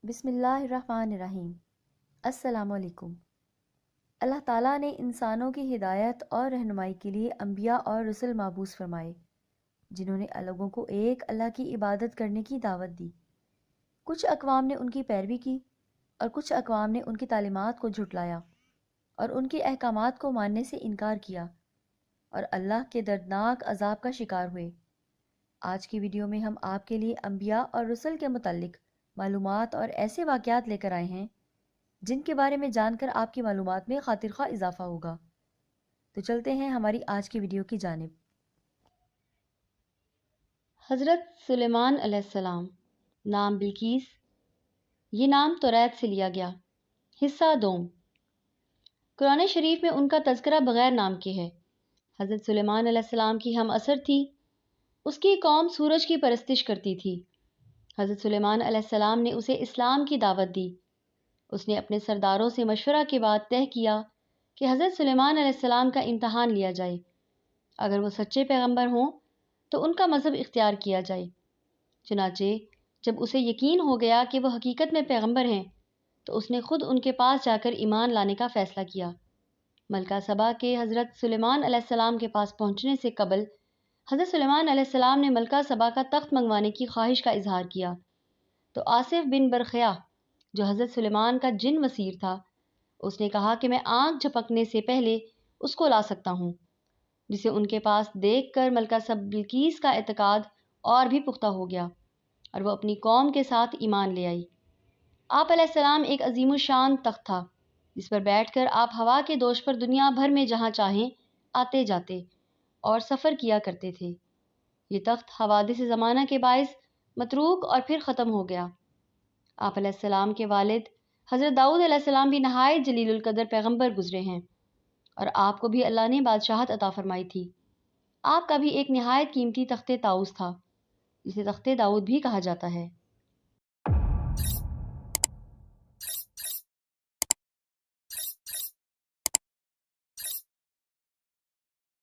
بسم اللہ الرحمن الرحیم۔ السلام علیکم۔ اللہ تعالیٰ نے انسانوں کی ہدایت اور رہنمائی کے لیے انبیاء اور رسل مبعوث فرمائے، جنہوں نے لوگوں کو ایک اللہ کی عبادت کرنے کی دعوت دی۔ کچھ اقوام نے ان کی پیروی کی اور کچھ اقوام نے ان کی تعلیمات کو جھٹلایا اور ان کے احکامات کو ماننے سے انکار کیا اور اللہ کے دردناک عذاب کا شکار ہوئے۔ آج کی ویڈیو میں ہم آپ کے لیے انبیاء اور رسل کے متعلق معلومات اور ایسے واقعات لے کر آئے ہیں جن کے بارے میں جان کر آپ کی معلومات میں خاطر خواہ اضافہ ہوگا۔ تو چلتے ہیں ہماری آج کی ویڈیو کی جانب۔ حضرت سلیمان علیہ السلام، نام بلقیس، یہ نام توریت سے لیا گیا۔ حصہ دوم، قرآن شریف میں ان کا تذکرہ بغیر نام کے ہے۔ حضرت سلیمان علیہ السلام کی ہم عصر تھی، اس کی قوم سورج کی پرستش کرتی تھی۔ حضرت سلیمان علیہ السلام نے اسے اسلام کی دعوت دی۔ اس نے اپنے سرداروں سے مشورہ کے بعد طے کیا کہ حضرت سلیمان علیہ السلام کا امتحان لیا جائے۔ اگر وہ سچے پیغمبر ہوں تو ان کا مذہب اختیار کیا جائے۔ چنانچہ جب اسے یقین ہو گیا کہ وہ حقیقت میں پیغمبر ہیں تو اس نے خود ان کے پاس جا کر ایمان لانے کا فیصلہ کیا۔ ملکہ سبا کے حضرت سلیمان علیہ السلام کے پاس پہنچنے سے قبل حضرت سلیمان علیہ السلام نے ملکہ سبا کا تخت منگوانے کی خواہش کا اظہار کیا، تو آصف بن برخیا، جو حضرت سلیمان کا جن وزیر تھا، اس نے کہا کہ میں آنکھ جھپکنے سے پہلے اس کو لا سکتا ہوں، جسے ان کے پاس دیکھ کر ملکہ سب بلقیس کا اعتقاد اور بھی پختہ ہو گیا اور وہ اپنی قوم کے ساتھ ایمان لے آئی۔ آپ علیہ السلام ایک عظیم الشان تخت تھا جس پر بیٹھ کر آپ ہوا کے دوش پر دنیا بھر میں جہاں چاہیں آتے جاتے اور سفر کیا کرتے تھے۔ یہ تخت حوادث زمانہ کے باعث متروک اور پھر ختم ہو گیا۔ آپ علیہ السلام کے والد حضرت داؤد علیہ السلام بھی نہایت جلیل القدر پیغمبر گزرے ہیں اور آپ کو بھی اللہ نے بادشاہت عطا فرمائی تھی۔ آپ کا بھی ایک نہایت قیمتی تخت طاؤس تھا جسے تخت داؤد بھی کہا جاتا ہے۔